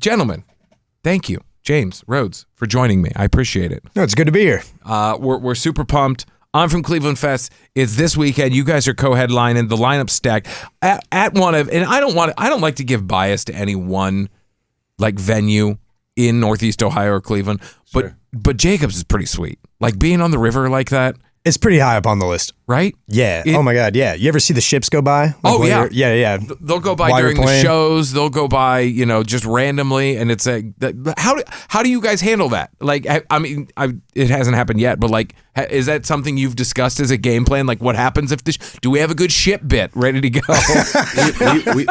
Gentlemen, thank you, James Rhodes, for joining me. I appreciate it. No, it's good to be here. We're super pumped. I'm from Cleveland Fest. It's this weekend. You guys are co-headlining. The lineup's stacked at one of, and I don't like to give bias to any one like venue in Northeast Ohio or Cleveland, but Jacobs is pretty sweet. Like being on the river like that. It's pretty high up on the list. Right? Yeah. Oh my God. Yeah. You ever see the ships go by? Yeah. Yeah. They'll go by during the shows. They'll go by, just randomly. And it's how do you guys handle that? Like, I mean, it hasn't happened yet, but like, is that something you've discussed as a game plan? Like, what happens if do we have a good ship bit ready to go?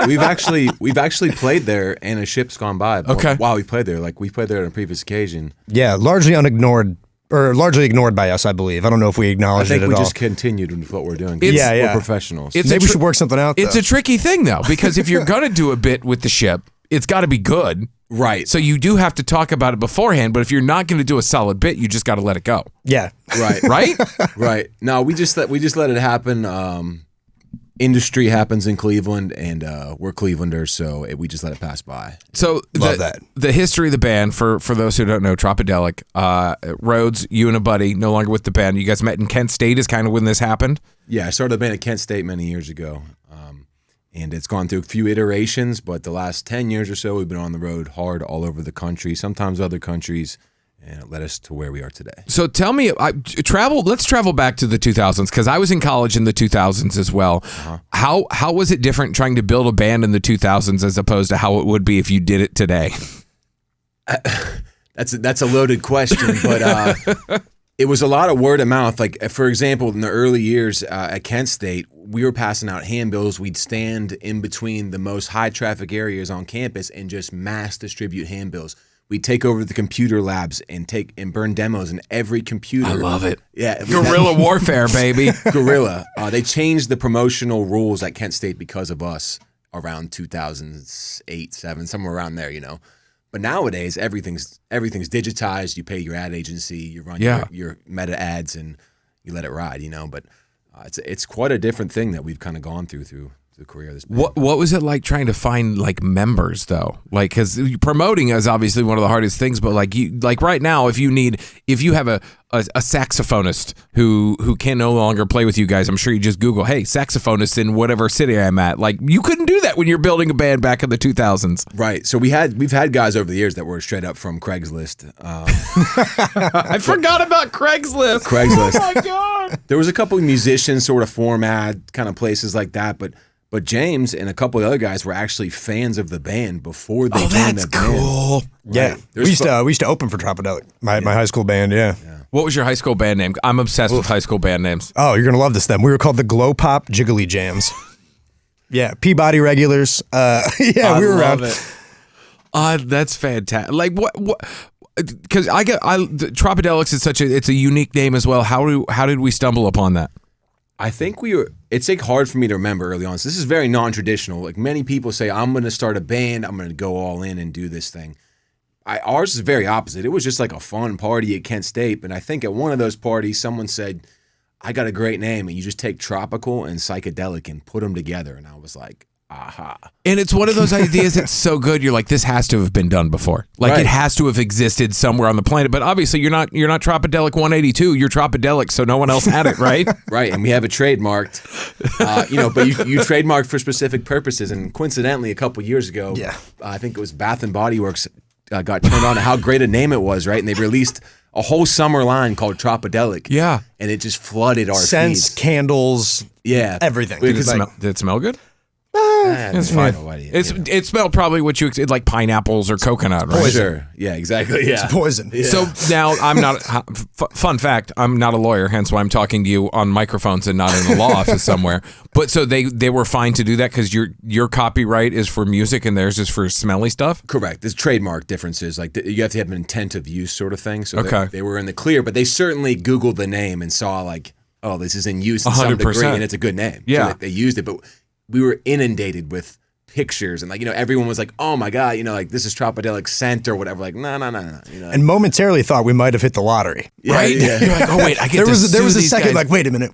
We've actually played there and a ship's gone by. Okay. While we played there, like we played there on a previous occasion. Yeah. Largely ignored by us, I believe. I don't know if we acknowledged it at all. I think we just continued with what we're doing. We're professionals. Maybe we should work something out, It's a tricky thing, though, because if you're going to do a bit with the ship, it's got to be good. Right. So you do have to talk about it beforehand, but if you're not going to do a solid bit, you just got to let it go. Yeah. Right. Right? Right. No, we just let it happen. Industry happens in Cleveland, and we're Clevelanders, so we just let it pass by. So the history of the band, for those who don't know, Tropidelic, Rhodes, you and a buddy, no longer with the band. You guys met in Kent State is kind of when this happened? Yeah, I started the band at Kent State many years ago, and it's gone through a few iterations, but the last 10 years or so, we've been on the road hard all over the country, sometimes other countries, and it led us to where we are today. So tell me, let's travel back to the 2000s, because I was in college in the 2000s as well. Uh-huh. How was it different trying to build a band in the 2000s as opposed to how it would be if you did it today? That's a loaded question, but it was a lot of word of mouth. Like, for example, in the early years at Kent State, we were passing out handbills. We'd stand in between the most high traffic areas on campus and just mass distribute handbills. We'd take over the computer labs and burn demos in every computer. I love it. Yeah, guerrilla warfare, baby. Guerrilla. They changed the promotional rules at Kent State because of us around 2008, 7, somewhere around there, But nowadays, everything's digitized. You pay your ad agency, you run your meta ads, and you let it ride, But it's quite a different thing that we've kind of gone through the career of this band. What was it like trying to find like members though? Like, because promoting is obviously one of the hardest things, but like right now, if you have a saxophonist who can no longer play with you guys, I'm sure you just Google, hey, saxophonist in whatever city I'm at. Like, you couldn't do that when you're building a band back in the 2000s. Right. So we've had guys over the years that were straight up from Craigslist. I forgot about Craigslist. Oh my God. There was a couple of musicians sort of form ad kind of places like that, but James and a couple of other guys were actually fans of the band before they joined the band. Cool. Yeah. Right. We used to open for Tropidelic, my high school band, yeah. What was your high school band name? I'm obsessed with high school band names. Oh, you're going to love this then. We were called the Glow Pop Jiggly Jams. Yeah, Peabody regulars. We were around. That's fantastic. Like what because Tropidelics is it's a unique name as well. How did we stumble upon that? I think it's like hard for me to remember early on. So this is very non-traditional. Like many people say, I'm going to start a band. I'm going to go all in and do this thing. Ours is very opposite. It was just like a fun party at Kent State. And I think at one of those parties, someone said, I got a great name. And you just take tropical and psychedelic and put them together. And I was like, aha. And it's one of those ideas that's so good. You're like, this has to have been done before. Like It has to have existed somewhere on the planet. But obviously you're not Tropidelic 182. You're Tropidelic, so no one else had it, right? Right. And we have it trademarked. But you trademarked for specific purposes. And coincidentally, a couple years ago, I think it was Bath and Body Works got turned on to how great a name it was, right? And they released a whole summer line called Tropidelic. Yeah. And it just flooded our scents, feeds. Candles, everything. Did it smell good? It's fine. It smelled probably what you like pineapples or coconut, right? Poison. Sure. Yeah, exactly. Yeah. It's poison. Yeah. So now I'm not. Fun fact: I'm not a lawyer, hence why I'm talking to you on microphones and not in a law office somewhere. But so they were fine to do that because your copyright is for music and theirs is for smelly stuff. Correct. There's trademark differences. Like you have to have an intent of use sort of thing. So okay. they were in the clear, but they certainly Googled the name and saw like, oh, this is in use to some degree, and it's a good name. Yeah, so they used it, but we were inundated with pictures and like, you know, everyone was like, oh my God, you know, like this is Tropidelic scent or whatever. Like, no. You know, And momentarily thought we might have hit the lottery. Right? Yeah. You're like, oh wait, I get There was a these second guys. like, wait a minute.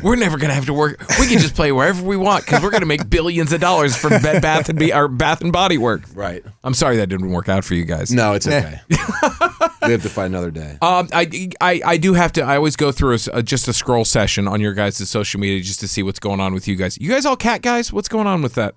We're never gonna have to work. We can just play wherever we want because we're gonna make billions of dollars from Bed Bath and Body Work. Right. I'm sorry that didn't work out for you guys. No, it's okay. We have to find another day. I do have to. I always go through just a scroll session on your guys' social media just to see what's going on with you guys. You guys all cat guys? What's going on with that?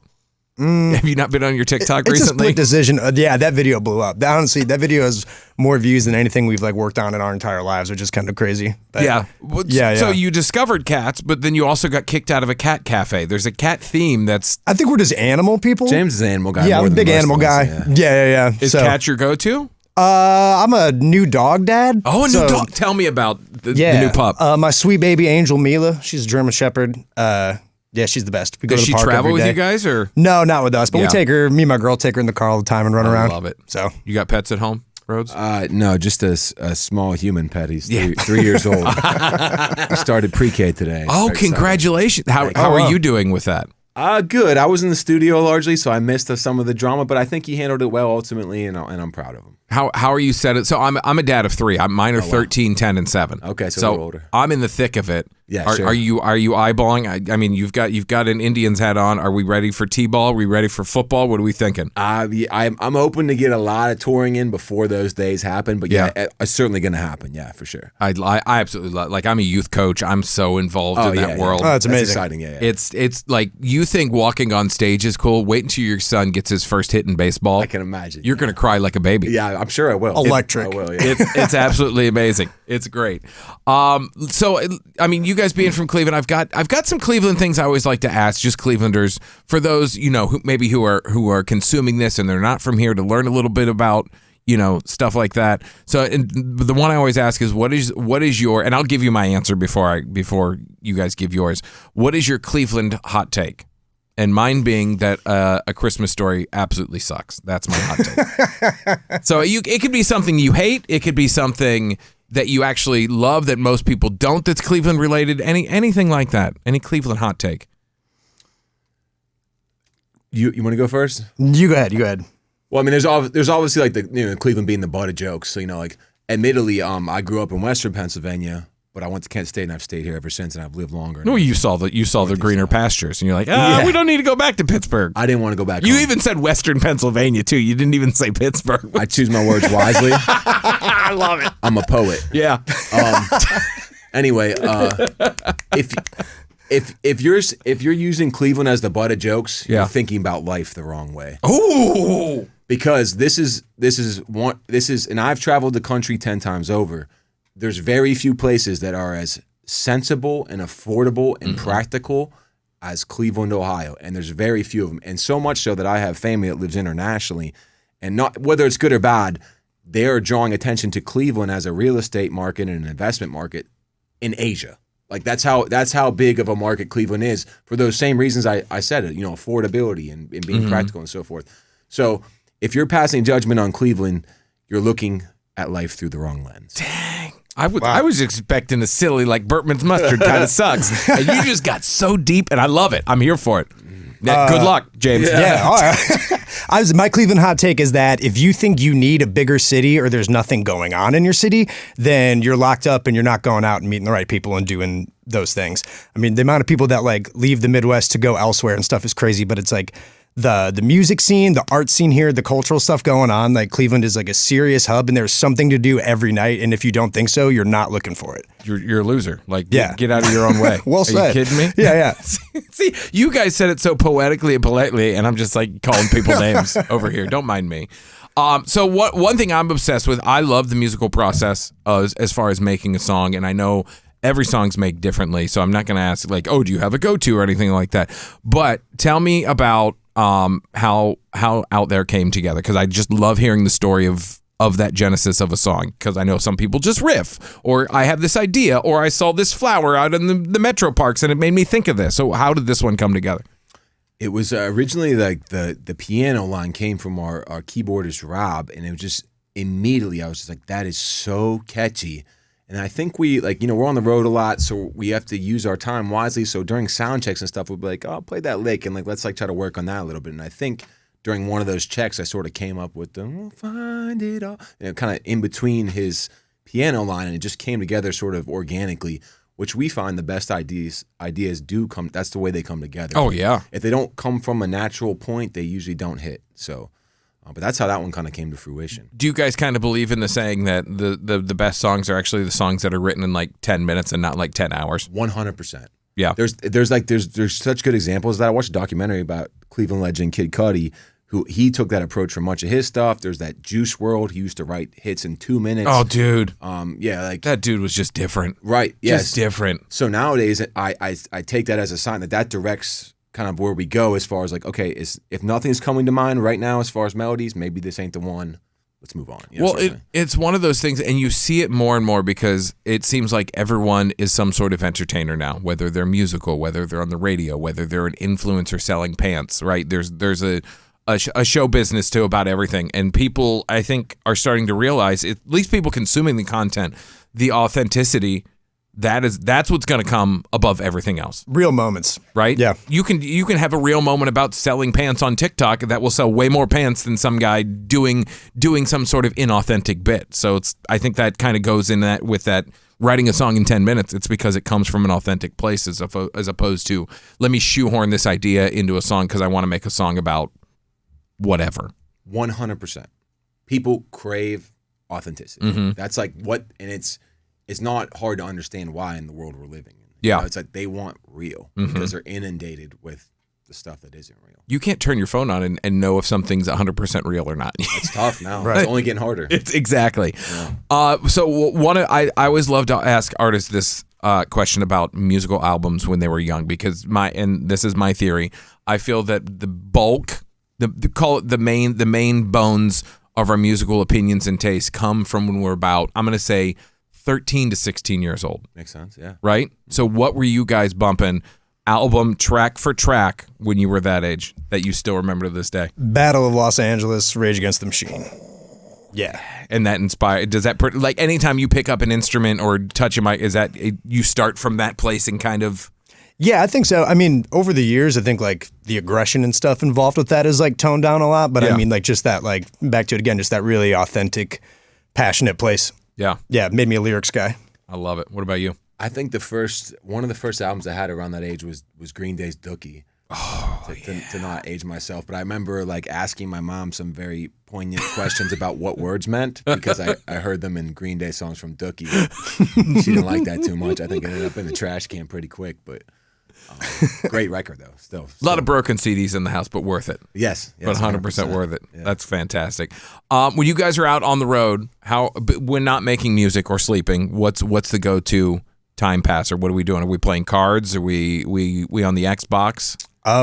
Have you not been on your TikTok It's recently? a split decision. Yeah, that video blew up. Honestly, that video has more views than anything we've like worked on in our entire lives, which is kind of crazy. But, Yeah. Yeah. So you discovered cats, but then you also got kicked out of a cat cafe. There's a cat theme that's. I think we're just animal people. James is an animal guy. Yeah, more I'm a than big most animal of us, guy. Yeah. Is So, cat your go-to? I'm a new dog dad. Oh, a new So, dog. Tell me about the Yeah, new pup. my sweet baby Angel Mila. She's a German Shepherd. Yeah, she's the best. We go Does to the she park travel every with day. you guys, or No, not with us. But Yeah. we take her. Me and my girl take her in the car all the time and run around. love it. So You got pets at home, Rhodes? No, just a small human pet. He's 3 years old. He started pre-K today. Oh, Very excited. congratulations! How wow. are you doing with that? Good. I was in the studio largely, so I missed some of the drama, but I think he handled it well ultimately, and I'm proud of him. How are you set it? So I'm a dad of 3. Mine are 13, 10, and 7. Okay, so a little older. I'm in the thick of it. Yeah, are, sure. are you eyeballing? I mean, you've got an Indians hat on. Are we ready for T-ball? Are we ready for football? What are we thinking? I'm hoping to get a lot of touring in before those days happen, but yeah, it's certainly going to happen. Yeah, for sure. I absolutely love. Like, I'm a youth coach. I'm so involved in that world. Oh, it's amazing. That's exciting. Yeah. It's like, you think walking on stage is cool. Wait until your son gets his first hit in baseball. I can imagine. You're gonna cry like a baby. Yeah, I'm sure I will. Electric. I will, yeah. It's absolutely amazing. It's great. So I mean, you guys being from Cleveland, I've got some Cleveland things I always like to ask just Clevelanders, for those, you know, who are consuming this and they're not from here, to learn a little bit about, you know, stuff like that. So the one I always ask is what is your, and I'll give you my answer before you guys give yours. What is your Cleveland hot take? And mine being that A Christmas Story absolutely sucks. That's my hot take. So it could be something you hate. It could be something that you actually love that most people don't, that's Cleveland related. Anything like that. Any Cleveland hot take? You want to go first? You go ahead. Well, I mean, there's obviously like Cleveland being the butt of jokes. So, you know, like admittedly, I grew up in Western Pennsylvania, but I went to Kent State and I've stayed here ever since, and I've lived longer. No, you saw the greener pastures, and you're like, we don't need to go back to Pittsburgh. I didn't want to go back. You home. even said Western Pennsylvania too. You didn't even say Pittsburgh. I choose my words wisely. I love it. I'm a poet. Yeah. Anyway, if you're using Cleveland as the butt of jokes, Yeah. you're thinking about life the wrong way. Ooh. Because this is, and I've traveled the country 10 times over. There's very few places that are as sensible and affordable and practical as Cleveland, Ohio, and there's very few of them. And so much so that I have family that lives internationally, and not whether it's good or bad, they are drawing attention to Cleveland as a real estate market and an investment market in Asia. Like that's how big of a market Cleveland is, for those same reasons I said it, you know, affordability and being practical and so forth. So if you're passing judgment on Cleveland, you're looking at life through the wrong lens. Dang. I was expecting a silly, like, Burtman's mustard kind of sucks. And you just got so deep, and I love it. I'm here for it. Good luck, James. Yeah, all right. My Cleveland hot take is that if you think you need a bigger city or there's nothing going on in your city, then you're locked up and you're not going out and meeting the right people and doing those things. I mean, the amount of people that like leave the Midwest to go elsewhere and stuff is crazy, but it's like the music scene, the art scene here, the cultural stuff going on, like Cleveland is like a serious hub and there's something to do every night. And if you don't think so, you're not looking for it. You're a loser. Like, Yeah. get out of your own way. Well Are said. you kidding me? Yeah. See, you guys said it so poetically and politely, and I'm just like calling people names over here. Don't mind me. So one thing I'm obsessed with, I love the musical process as far as making a song, and I know every song's made differently, so I'm not going to ask like, oh, do you have a go-to or anything like that? But tell me about how Out There came together, because I just love hearing the story of that genesis of a song, because I know some people just riff, or I have this idea, or I saw this flower out in the metro parks and it made me think of this. So how did this one come together? It was originally like the piano line came from our keyboardist Rob, and it was just immediately I was just like, that is so catchy. And I think we we're on the road a lot, so we have to use our time wisely. So during sound checks and stuff, we'll be like, oh, I'll play that lick, and let's try to work on that a little bit. And I think during one of those checks, I sort of came up with the "We'll find it all," kind of in between his piano line, and it just came together sort of organically, which we find the best ideas do come. That's the way they come together. Oh yeah. If they don't come from a natural point, they usually don't hit. So. But that's how that one kind of came to fruition. Do you guys kind of believe in the saying that the best songs are actually the songs that are written in like 10 minutes and not like 10 hours? 100%. Yeah. There's such good examples of that. I watched a documentary about Cleveland legend Kid Cudi, who he took that approach for much of his stuff. There's that Juice WRLD. He used to write hits in 2 minutes. Oh, dude. That dude was just different. Right. Yes. Just different. So nowadays, I take that as a sign that directs kind of where we go as far as like, okay, if nothing's coming to mind right now as far as melodies, maybe this ain't the one. Let's move on. Well, it's one of those things, and you see it more and more because it seems like everyone is some sort of entertainer now, whether they're musical, whether they're on the radio, whether they're an influencer selling pants, right? There's a show business to about everything, and people, I think, are starting to realize, at least people consuming the content, the authenticity. That's what's going to come above everything else. Real moments, right? Yeah. You can have a real moment about selling pants on TikTok that will sell way more pants than some guy doing some sort of inauthentic bit. So I think that kind of goes in that with that writing a song in 10 minutes. It's because it comes from an authentic place as opposed to let me shoehorn this idea into a song because I want to make a song about whatever. 100%. People crave authenticity. Mm-hmm. That's like what, and it's not hard to understand why in the world we're living in. Yeah. It's like they want real Mm-hmm. because they're inundated with the stuff that isn't real. You can't turn your phone on and know if something's 100% real or not. It's tough now. Right. It's only getting harder. It's exactly. Yeah. So I always love to ask artists this question about musical albums when they were young because this is my theory. I feel that the bulk, call it the main bones of our musical opinions and tastes come from when we're about, I'm going to say, 13 to 16 years old. Makes sense, yeah. Right? So what were you guys bumping album track for track when you were that age that you still remember to this day? Battle of Los Angeles, Rage Against the Machine. Yeah. And that inspired, like anytime you pick up an instrument or touch a mic, is that you start from that place and kind of... Yeah, I think so. I mean, over the years, I think like the aggression and stuff involved with that is like toned down a lot. But Yeah. I mean, like just that, like back to it again, just that really authentic, passionate place. Yeah. Yeah, it made me a lyrics guy. I love it. What about you? I think one of the first albums I had around that age was Green Day's Dookie. To not age myself, but I remember like asking my mom some very poignant questions about what words meant because I heard them in Green Day songs from Dookie. She didn't like that too much. I think it ended up in the trash can pretty quick, but great record though. Still, A lot of broken CDs in the house, but worth it. yes, But 100% worth it. Yeah. That's fantastic. When you guys are out on the road, when not making music or sleeping, what's the go-to time passer? What are we doing? Are we playing cards? Are we on the Xbox?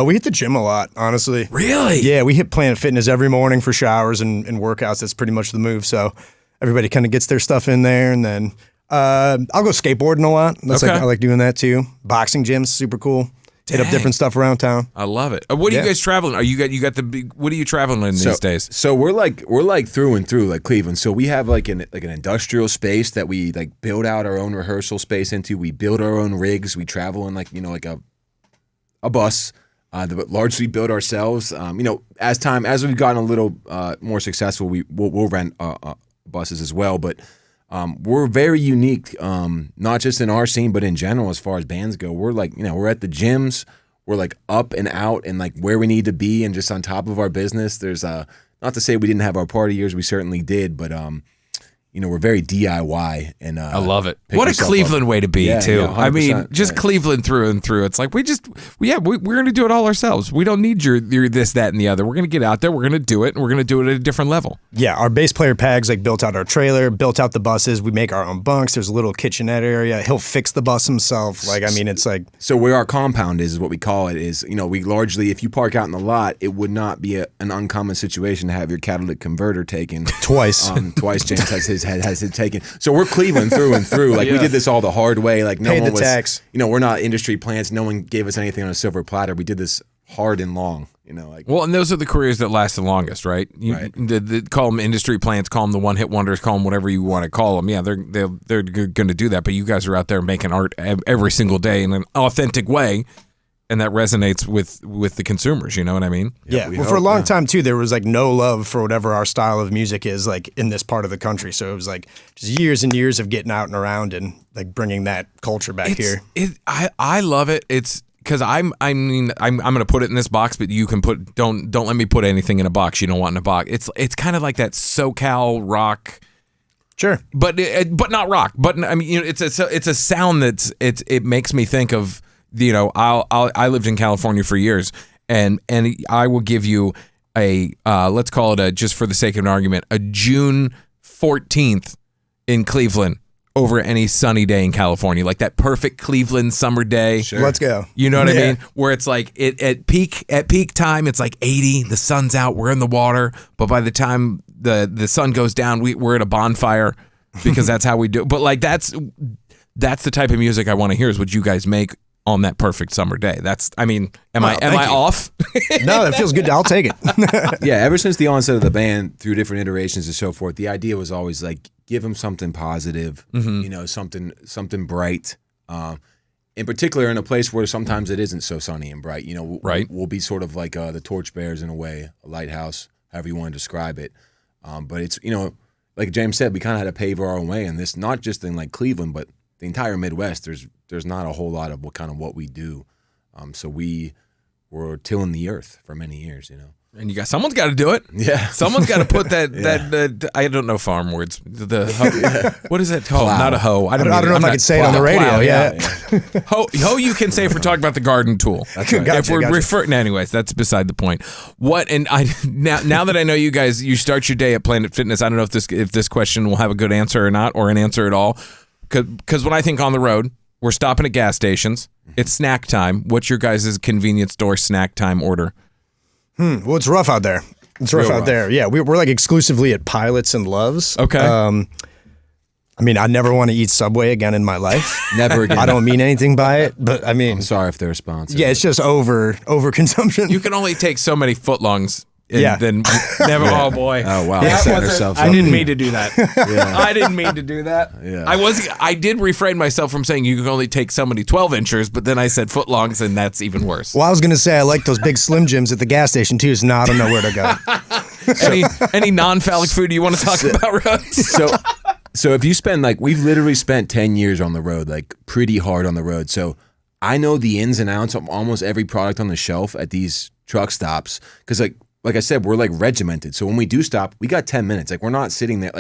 We hit the gym a lot, honestly. Really? Yeah, we hit Planet Fitness every morning for showers and workouts. That's pretty much the move. So everybody kind of gets their stuff in there, and then I'll go skateboarding a lot. Okay. I like doing that too. Boxing gyms, super cool. Hit up Dang. different stuff around town. I love it. What are you guys traveling? Are you got the big? What are you traveling in these days? So we're like through and through like Cleveland. So we have like an industrial space that we like build out our own rehearsal space into. We build our own rigs. We travel in like a bus. But largely build ourselves. As we've gotten a little more successful, we'll rent buses as well. But we're very unique, not just in our scene, but in general as far as bands go. We're like, we're at the gyms. We're like up and out and like where we need to be and just on top of our business. There's not to say we didn't have our party years, we certainly did, but we're very DIY and I love it. pick What a yourself Cleveland up. way to be Yeah, too. yeah, I mean, 100%, just right. Cleveland through and through. It's like we're going to do it all ourselves. We don't need your this, that, and the other. We're going to get out there. We're going to do it, and we're going to do it at a different level. Yeah, our bass player Pags like built out our trailer, built out the buses. We make our own bunks. There's a little kitchenette area. He'll fix the bus himself. Like, I mean, it's like So where our compound is what we call it is, we largely, if you park out in the lot, it would not be an uncommon situation to have your catalytic converter taken. twice. Twice James has his taken. So we're Cleveland through and through. Like we did this all the hard way. Like no Paid one the was, tax. we're not industry plants. No one gave us anything on a silver platter. We did this hard and long. You know, like Well, and those are the careers that last the longest, right? Right. Call them industry plants, call them the one-hit wonders, call them whatever you want to call them. Yeah, they're going to do that. But you guys are out there making art every single day in an authentic way, and that resonates with the consumers. You know what I mean? Yeah. we Well, for a hope, long yeah. time too, there was like no love for whatever our style of music is like in this part of the country. So it was like just years and years of getting out and around and like bringing that culture back here. I love it. It's because I'm going to put it in this box, but you can don't let me put anything in a box you don't want in a box. It's kind of like that SoCal rock. Sure. But not rock. But I mean, it's a sound it makes me think of, I lived in California for years, and I will give you a let's call it just for the sake of an argument, a June 14th in Cleveland over any sunny day in California, like that perfect Cleveland summer day. Sure. Let's go. You know what I Yeah. mean? Where it's like at peak time, it's like 80, the sun's out, we're in the water, but by the time the sun goes down, we're at a bonfire because that's how we do it. But like that's the type of music I want to hear is what you guys make on that perfect summer day. Am I off? No, that feels good. I'll take it. Yeah, ever since the onset of the band, through different iterations and so forth, the idea was always like give them something positive, something bright. In particular, in a place where sometimes it isn't so sunny and bright. Right. We'll be sort of like the torchbearers in a way, a lighthouse, however you want to describe it. But it's like James said, we kind of had to pave our own way in this, not just in like Cleveland, but the entire Midwest. There's not a whole lot of what we do. So we were tilling the earth for many years, And someone's got to do it. Yeah. Someone's got to put that I don't know farm words. What is that called? Plow. Not a hoe. I don't know if I can say it on the radio. Plow, Yeah. Hoe you can say if we're talking about the garden tool. That's right. Gotcha, If we're gotcha. referring, anyways, that's beside the point. Now that I know you guys, you start your day at Planet Fitness. I don't know if this question will have a good answer or not, or an answer at all. Because when I think on the road, we're stopping at gas stations. It's snack time. What's your guys' convenience store snack time order? Well, it's rough out there. It's rough Real out rough. there. Yeah, we're like exclusively at Pilots and Loves. Okay. I mean, I never want to eat Subway again in my life. Never again. I don't mean anything by it, but I mean, I'm sorry if they're a sponsor. yeah, it's just over consumption. You can only take so many footlongs. And Yeah. then never. Oh boy. Oh wow. That Set wasn't- ourselves I up. didn't mean to do that. I didn't mean to do that. Yeah. I did refrain myself from saying you can only take so many 12 inchers, but then I said footlongs, and that's even worse. Well, I was gonna say I like those big Slim Jims at the gas station too, so now I don't know where to go. Any non-phallic food you want to talk about, Rose? So if you spend we've literally spent 10 years on the road, like pretty hard on the road. So I know the ins and outs of almost every product on the shelf at these truck stops. Cause like I said, we're like regimented. So when we do stop, we got 10 minutes. Like we're not sitting there,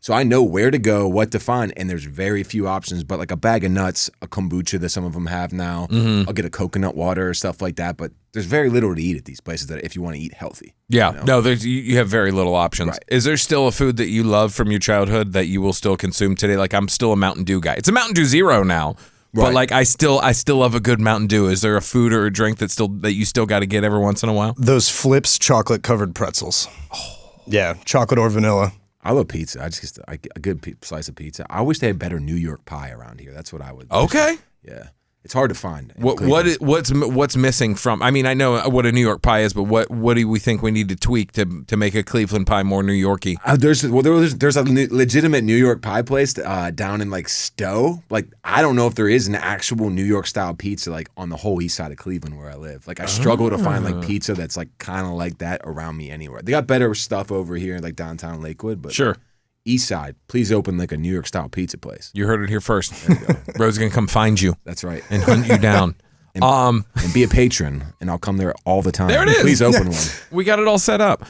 so I know where to go, what to find. And there's very few options, but like a bag of nuts, a kombucha that some of them have now, I'll get a coconut water or stuff like that. But there's very little to eat at these places that if you want to eat healthy. Yeah, no, you have very little options. Right. Is there still a food that you love from your childhood that you will still consume today? Like I'm still a Mountain Dew guy. It's a Mountain Dew Zero now, but Right. like I still love a good Mountain Dew. Is there a food or a drink that you still got to get every once in a while? Those Flips chocolate covered pretzels. Yeah, chocolate or vanilla. I love pizza. A good slice of pizza. I wish they had better New York pie around here. That's what I would. Okay. Yeah, it's hard to find. in What's missing from? I mean, I know what a New York pie is, but what do we think we need to tweak to make a Cleveland pie more New Yorky? There's a legitimate New York pie place down in like Stowe. Like I don't know if there is an actual New York style pizza like on the whole east side of Cleveland where I live. Like I struggle to find like pizza that's like kind of like that around me anywhere. They got better stuff over here in like downtown Lakewood, but Sure. east side, please open like a New York style pizza place. You heard it here first. Rose is gonna come find you That's right. and hunt you down. And be a patron, and I'll come there all the time. There it is. Please open one. We got it all set up.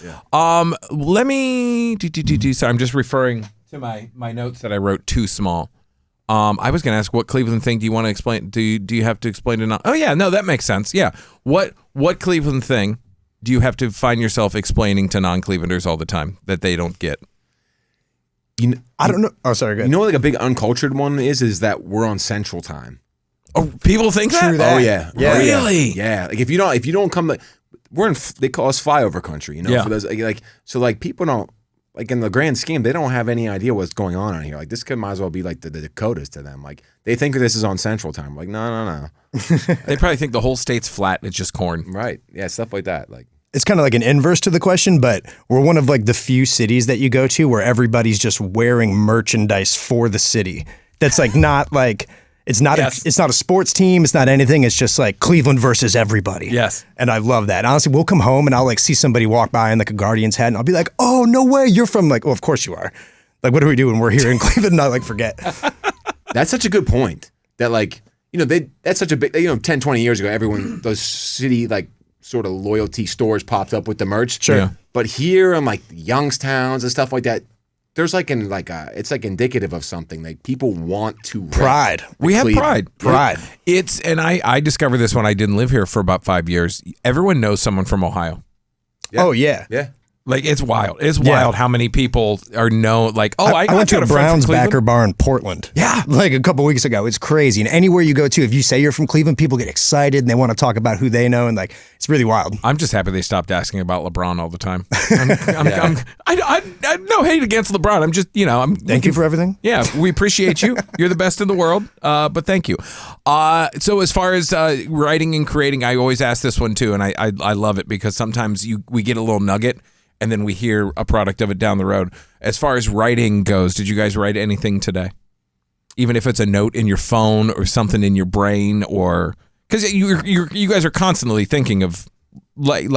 Let me so I'm just referring to my notes that I wrote too small. I was going to ask what Cleveland thing do you want to explain? Do you have to explain to non? Oh yeah, no, that makes sense. Yeah. What Cleveland thing do you have to find yourself explaining to non-Clevelanders all the time that they don't get? I don't know. Oh, sorry. Go ahead. You know what like a big uncultured one is that we're on Central Time. Oh, people think that? True that. Oh yeah. Yeah. Oh, yeah. Really? Yeah. Like if you don't come, we're in. They call us flyover country. Yeah. For those so people don't. like in the grand scheme, they don't have any idea what's going on here. Like this could might as well be like the Dakotas to them. Like they think this is on Central Time. Like no. They probably think the whole state's flat and it's just corn. Right. Yeah, stuff like that. Like It's kind of like an inverse to the question, but we're one of like the few cities that you go to where everybody's just wearing merchandise for the city. That's like not like it's not it's not a sports team, it's not anything. It's just like Cleveland versus everybody. Yes. And I love that. Honestly, we'll come home and I'll like see somebody walk by in like a Guardians hat and I'll be like, "Oh, no way, you're from like, well, of course you are." Like what are we doing? We're here in Cleveland, not like forget. that's such a good point. That like, that's such a big 10, 20 years ago, everyone those city like sort of loyalty stores popped up with the merch. Sure. Yeah. But here in like Youngstowns and stuff like that, there's like it's like indicative of something. Like people want to rep Pride. We have Cleveland. Pride. And I discovered this when I didn't live here for about 5 years. Everyone knows someone from Ohio. Yeah. Oh yeah. Yeah. Like it's wild. It's wild how many people are known. Like, I went to got a friend from Browns Cleveland. backer bar in Portland. Yeah. Like a couple weeks ago. It's crazy. And anywhere you go to, if you say you're from Cleveland, people get excited and they want to talk about who they know. And like, it's really wild. I'm just happy they stopped asking about LeBron all the time. I no hate against LeBron. I'm just, Thank you for everything. Yeah, we appreciate you. You're the best in the world. But thank you. So as far as writing and creating, I always ask this one too, and I love it because sometimes we get a little nugget and then we hear a product of it down the road. As far as writing goes, did you guys write anything today? Even if it's a note in your phone or something in your brain, or because you guys are constantly thinking of like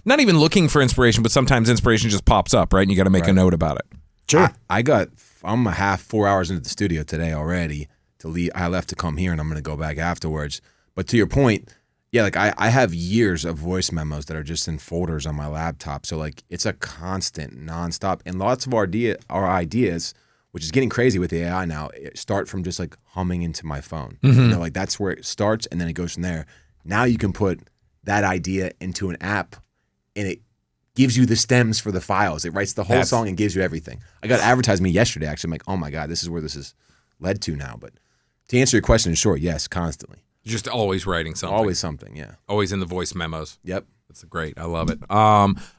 not even looking for inspiration, but sometimes inspiration just pops up, right? And you got to make a note about it. Sure. I'm a 4 hours into the studio today already to leave. I left to come here and I'm going to go back afterwards. But to your point, yeah, like I have years of voice memos that are just in folders on my laptop. So like it's a constant nonstop, and lots of our ideas, which is getting crazy with the AI now, start from just like humming into my phone. Like that's where it starts and then it goes from there. Now you can put that idea into an app and it gives you the stems for the files. It writes the whole song and gives you everything. I got advertised me yesterday, actually. I'm like, oh my God, this is where this is led to now. But to answer your question in short, yes, constantly. Just always writing something. Always something, yeah. Always in the voice memos. Yep. That's great. I love it.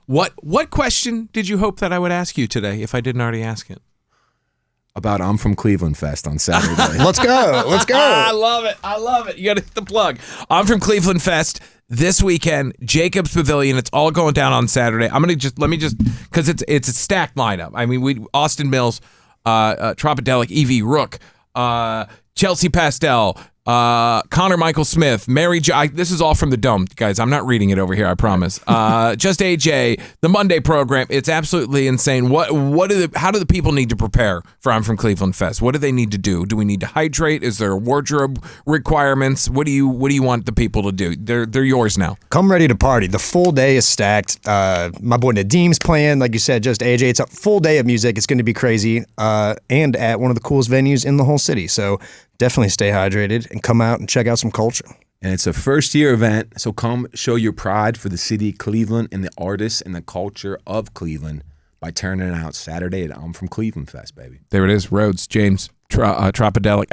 What question did you hope that I would ask you today if I didn't already ask it? About I'm from Cleveland Fest on Saturday. Let's go. Let's go. I love it. You got to hit the plug. I'm from Cleveland Fest this weekend. Jacob's Pavillion. It's all going down on Saturday. Let me just because it's a stacked lineup. I mean, Austin Mills, Tropidelic, Evie Rook, Chelsea Pastel, Connor Michael Smith, Mary Jo. This is all from the Dome, guys. I'm not reading it over here, I promise. Just AJ, the Monday program. It's absolutely insane. How do the people need to prepare for I'm from Cleveland Fest? What do they need to do? Do we need to hydrate? Is there wardrobe requirements? What do you want the people to do? They're yours now. Come ready to party. The full day is stacked. My boy Nadim's playing, like you said, Just AJ. It's a full day of music. It's going to be crazy, and at one of the coolest venues in the whole city. So definitely stay hydrated and come out and check out some culture. And it's a first-year event, so come show your pride for the city of Cleveland and the artists and the culture of Cleveland by turning out Saturday at I'm from Cleveland Fest, baby. There it is. Rhodes, James, Tropidelic.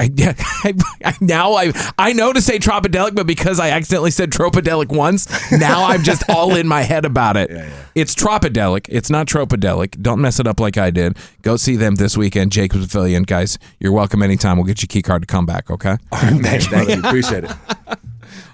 I know to say Tropidelic, but because I accidentally said Tropidelic once, now I'm just all in my head about it. Yeah. It's Tropidelic. It's not Tropidelic. Don't mess it up like I did. Go see them this weekend, Jacob's Pavillion. Guys, you're welcome anytime. We'll get you a key card to come back, okay? All right, man. Thank you. Appreciate it.